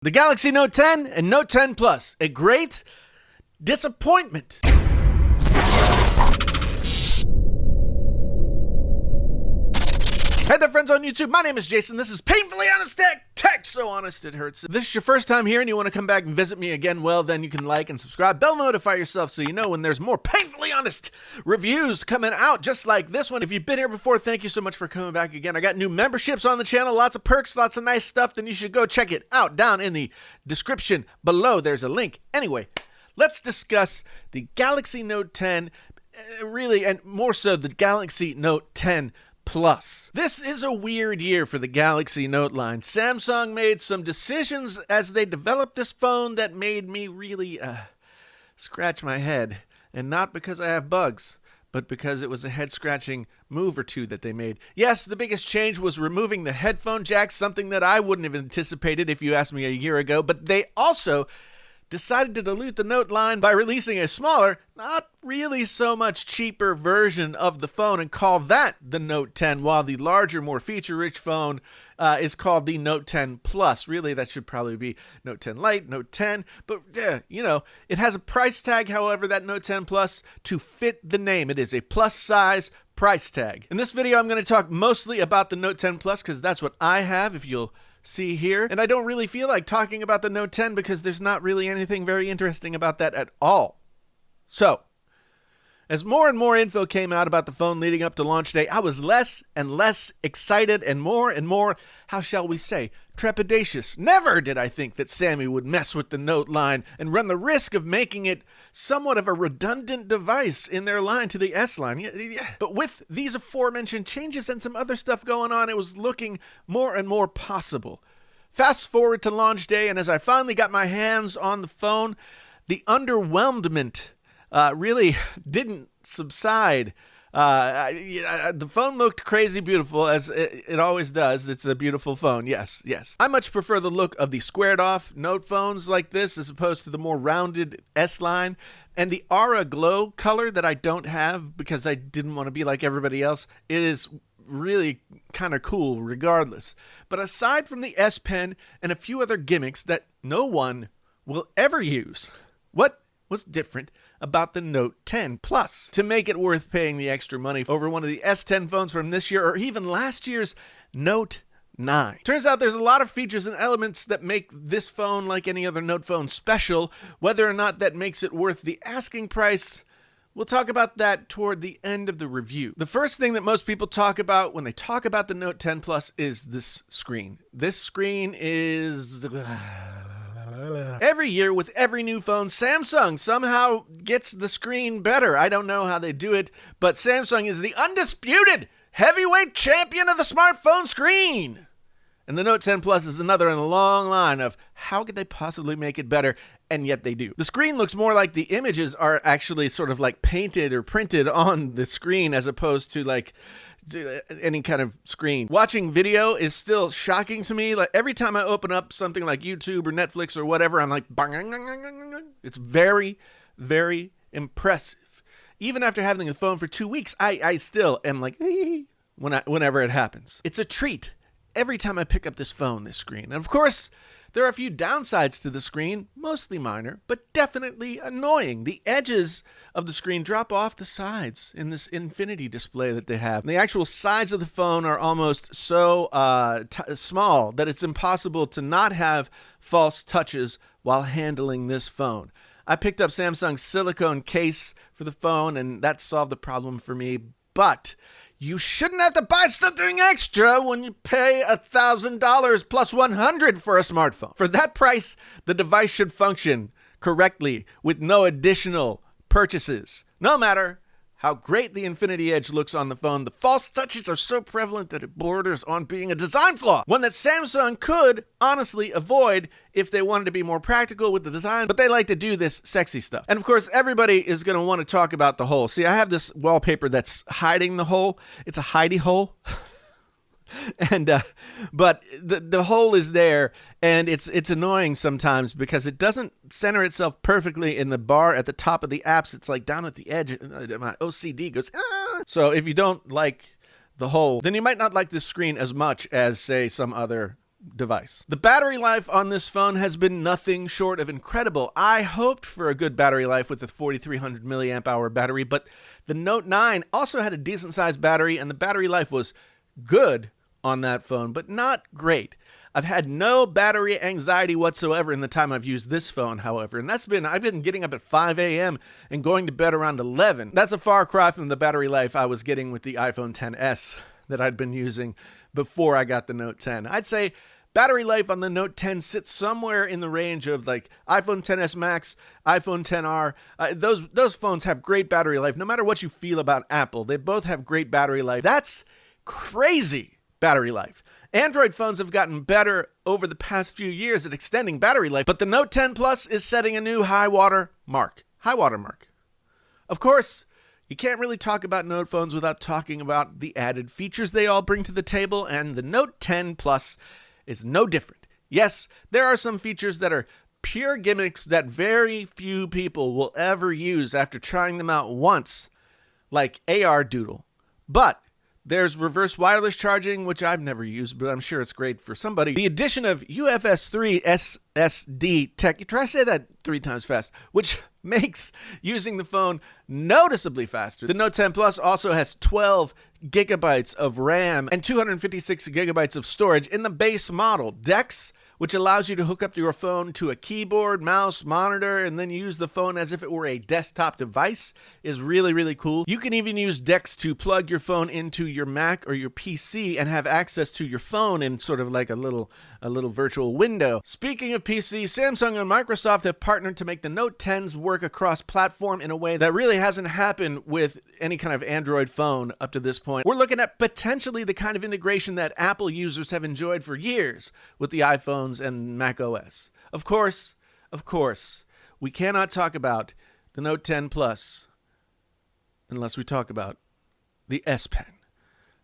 The Galaxy Note 10 and Note 10 Plus, a great disappointment. Hey there, friends on YouTube. My name is Jason. This is Painfully Honest Tech. So honest it hurts. If this is your first time here and you want to come back and visit me again, well, then you can like and subscribe. Bell notify yourself so you know when there's more Painfully Honest reviews coming out, just like this one. If you've been here before, thank you so much for coming back again. I got new memberships on the channel, lots of perks, lots of nice stuff. Then you should go check it out down in the description below. There's a link. Anyway, let's discuss the Galaxy Note 10, really, and more so the Galaxy Note 10 Plus. This is a weird year for the Galaxy Note line. Samsung made some decisions as they developed this phone that made me really scratch my head. And not because I have bugs, but because it was a head-scratching move or two that they made. Yes, the biggest change was removing the headphone jack, something that I wouldn't have anticipated if you asked me a year ago, but they also decided to dilute the Note line by releasing a smaller, not really so much cheaper version of the phone and call that the Note 10, while the larger, more feature-rich phone is called the Note 10 Plus. Really, that should probably be Note 10 Lite, Note 10, but you know, it has a price tag, however, that Note 10 Plus, to fit the name. It is a plus-size price tag. In this video, I'm going to talk mostly about the Note 10 Plus because that's what I have, if you'll see here. And I don't really feel like talking about the Note 10 because there's not really anything very interesting about that at all. So, as more and more info came out about the phone leading up to launch day, I was less and less excited and more, how shall we say, trepidatious. Never did I think that Sammy would mess with the Note line and run the risk of making it somewhat of a redundant device in their line to the S line. But with these aforementioned changes and some other stuff going on, it was looking more and more possible. Fast forward to launch day, and as I finally got my hands on the phone, the underwhelmment really didn't subside. The phone looked crazy beautiful, as it always does. It's a beautiful phone, yes. I much prefer the look of the squared-off Note phones like this as opposed to the more rounded S line. And the Aura Glow color that I don't have because I didn't want to be like everybody else is really kind of cool regardless. But aside from the S Pen and a few other gimmicks that no one will ever use, what was different about the Note 10 Plus to make it worth paying the extra money over one of the S10 phones from this year or even last year's Note 9? Turns out there's a lot of features and elements that make this phone, like any other Note phone, special. Whether or not that makes it worth the asking price, we'll talk about that toward the end of the review. The first thing that most people talk about when they talk about the Note 10 Plus is this screen. This screen is every year with every new phone, Samsung somehow gets the screen better. I don't know how they do it, but Samsung is the undisputed heavyweight champion of the smartphone screen. And the Note 10 Plus is another in a long line of how could they possibly make it better, and yet they do. The screen looks more like the images are actually sort of like painted or printed on the screen as opposed to like any kind of screen. Watching video is still shocking to me. Like every time I open up something like YouTube or Netflix or whatever, I'm like, it's very, very impressive. Even after having the phone for 2 weeks, I still am like, whenever it happens. It's a treat every time I pick up this phone, this screen. And of course, there are a few downsides to the screen, mostly minor, but definitely annoying. The edges of the screen drop off the sides in this infinity display that they have. And the actual sides of the phone are almost so small that it's impossible to not have false touches while handling this phone. I picked up Samsung's silicone case for the phone, and that solved the problem for me, but you shouldn't have to buy something extra when you pay $1,000 plus $100 for a smartphone. For that price, the device should function correctly with no additional purchases. No matter how great the Infinity Edge looks on the phone, the false touches are so prevalent that it borders on being a design flaw. One that Samsung could honestly avoid if they wanted to be more practical with the design, but they like to do this sexy stuff. And of course, everybody is going to want to talk about the hole. See, I have this wallpaper that's hiding the hole. It's a hidey hole. And but the hole is there, and it's annoying sometimes because it doesn't center itself perfectly in the bar at the top of the apps. It's like down at the edge. My OCD goes, ah! So if you don't like the hole, then you might not like this screen as much as, say, some other device. The battery life on this phone has been nothing short of incredible. I hoped for a good battery life with the 4300 milliamp hour battery, but the Note 9 also had a decent sized battery, and the battery life was good on that phone, but not great. I've had no battery anxiety whatsoever in the time I've used this phone, however, and I've been getting up at 5 a.m. and going to bed around 11. That's a far cry from the battery life I was getting with the iPhone XS that I'd been using before I got the Note 10. I'd say battery life on the Note 10 sits somewhere in the range of like iPhone XS Max, iPhone XR. Those phones have great battery life. No matter what you feel about Apple, they both have great battery life. That's crazy battery life. Android phones have gotten better over the past few years at extending battery life, but the Note 10 Plus is setting a new high water mark. Of course, you can't really talk about Note phones without talking about the added features they all bring to the table, and the Note 10 Plus is no different. Yes, there are some features that are pure gimmicks that very few people will ever use after trying them out once, like AR Doodle. But there's reverse wireless charging, which I've never used, but I'm sure it's great for somebody. The addition of UFS 3 SSD tech, you try to say that 3 times fast, which makes using the phone noticeably faster. The Note 10 Plus also has 12 gigabytes of RAM and 256 gigabytes of storage in the base model. DeX, which allows you to hook up your phone to a keyboard, mouse, monitor, and then use the phone as if it were a desktop device, is really, really cool. You can even use DeX to plug your phone into your Mac or your PC and have access to your phone in sort of like a little virtual window. Speaking of PC, Samsung and Microsoft have partnered to make the Note 10s work across platform in a way that really hasn't happened with any kind of Android phone up to this point. We're looking at potentially the kind of integration that Apple users have enjoyed for years with the iPhones and Mac OS. Of course, we cannot talk about the Note 10 Plus unless we talk about the S Pen,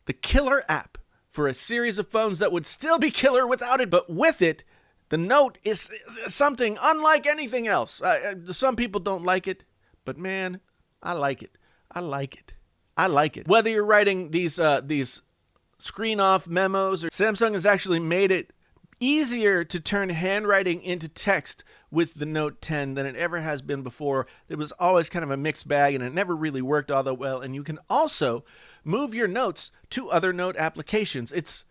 the killer app for a series of phones that would still be killer without it, but with it, the Note is something unlike anything else. Some people don't like it, but man, I like it. I like it. Whether you're writing these screen-off memos, or Samsung has actually made it easier to turn handwriting into text with the Note 10 than it ever has been before. It was always kind of a mixed bag, and it never really worked all that well. And you can also move your notes to other note applications. It's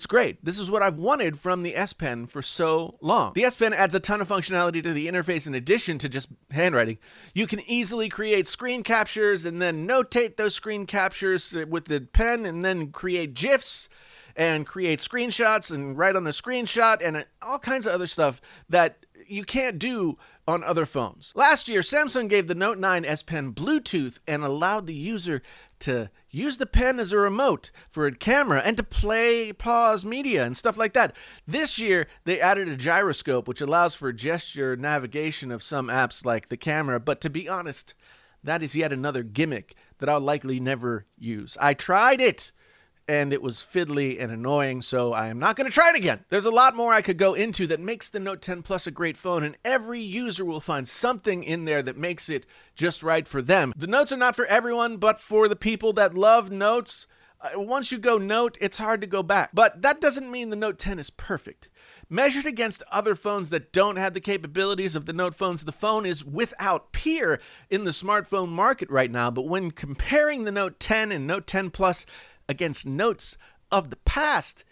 great. This is what I've wanted from the S Pen for so long. The S Pen adds a ton of functionality to the interface in addition to just handwriting. You can easily create screen captures and then notate those screen captures with the pen, and then create GIFs and create screenshots and write on the screenshot and all kinds of other stuff that you can't do on other phones. Last year, Samsung gave the Note 9 S Pen Bluetooth and allowed the user to use the pen as a remote for a camera and to play, pause media and stuff like that. This year, they added a gyroscope, which allows for gesture navigation of some apps like the camera. But to be honest, that is yet another gimmick that I'll likely never use. I tried it, and it was fiddly and annoying, so I am not going to try it again. There's a lot more I could go into that makes the Note 10 Plus a great phone, and every user will find something in there that makes it just right for them. The Notes are not for everyone, but for the people that love Notes, once you go Note, it's hard to go back. But that doesn't mean the Note 10 is perfect. Measured against other phones that don't have the capabilities of the Note phones, the phone is without peer in the smartphone market right now. But when comparing the Note 10 and Note 10 Plus against Notes of the past,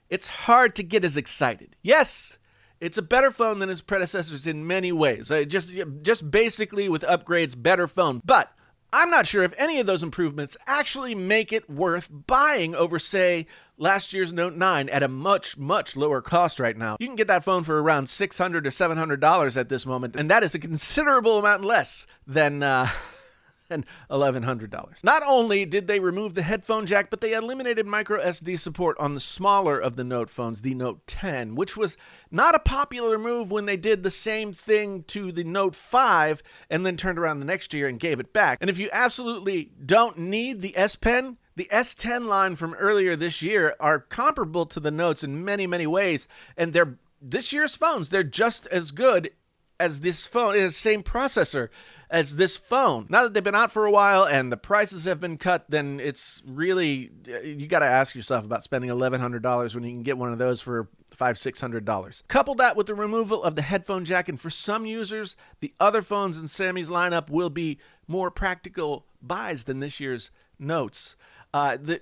it's hard to get as excited. Yes, it's a better phone than its predecessors in many ways. Just basically with upgrades, better phone. But I'm not sure if any of those improvements actually make it worth buying over, say, last year's Note 9 at a much, much lower cost right now. You can get that phone for around $600 or $700 at this moment, and that is a considerable amount less than and $1,100. Not only did they remove the headphone jack, but they eliminated micro SD support on the smaller of the Note phones, the Note 10, which was not a popular move when they did the same thing to the Note 5 and then turned around the next year and gave it back. And if you absolutely don't need the S Pen, the S10 line from earlier this year are comparable to the Notes in many, many ways, and they're this year's phones. They're just as good as this phone. It has the same processor as this phone. Now that they've been out for a while and the prices have been cut, then it's really, you got to ask yourself about spending $1,100 when you can get one of those for $600. Couple that with the removal of the headphone jack, and for some users, the other phones in Sammy's lineup will be more practical buys than this year's Notes. The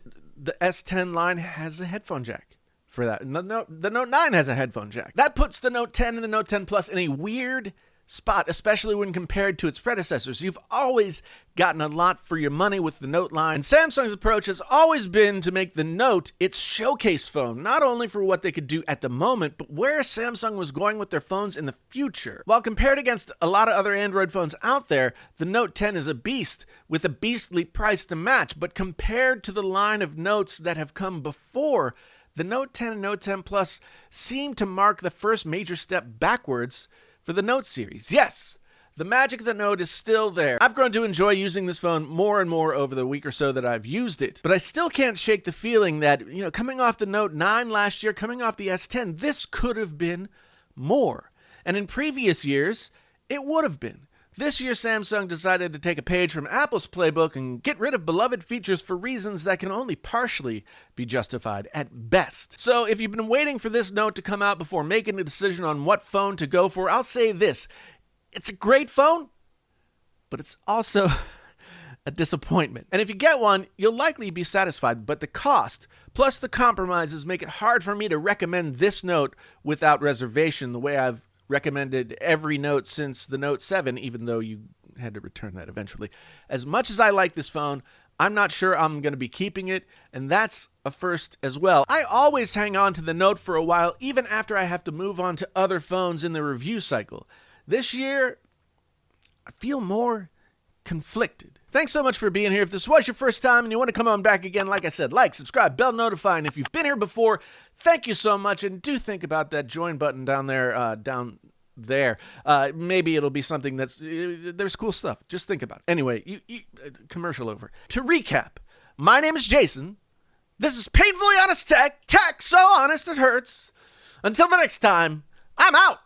S10 line has a headphone jack for that. And the Note 9 has a headphone jack. That puts the Note 10 and the Note 10 Plus in a weird spot, especially when compared to its predecessors. You've always gotten a lot for your money with the Note line, and Samsung's approach has always been to make the Note its showcase phone, not only for what they could do at the moment, but where Samsung was going with their phones in the future. While compared against a lot of other Android phones out there, the Note 10 is a beast with a beastly price to match, but compared to the line of Notes that have come before, the Note 10 and Note 10 Plus seem to mark the first major step backwards for the Note series. Yes, the magic of the Note is still there. I've grown to enjoy using this phone more and more over the week or so that I've used it, but I still can't shake the feeling that, coming off the Note 9 last year, coming off the S10, this could have been more. And in previous years, it would have been. This year, Samsung decided to take a page from Apple's playbook and get rid of beloved features for reasons that can only partially be justified at best. So if you've been waiting for this Note to come out before making a decision on what phone to go for, I'll say this. It's a great phone, but it's also a disappointment. And if you get one, you'll likely be satisfied, but the cost, plus the compromises, make it hard for me to recommend this Note without reservation the way I've recommended every Note since the Note 7, even though you had to return that eventually. As much as I like this phone, I'm not sure I'm going to be keeping it, and that's a first as well. I always hang on to the Note for a while, even after I have to move on to other phones in the review cycle. This year, I feel more conflicted. Thanks so much for being here. If this was your first time and you want to come on back again, like I said, like, subscribe, bell notify, and if you've been here before, thank you so much, and do think about that join button down there. Maybe it'll be something there's cool stuff. Just think about it. Anyway, commercial over. To recap, my name is Jason. This is Painfully Honest Tech. Tech so honest it hurts. Until the next time, I'm out.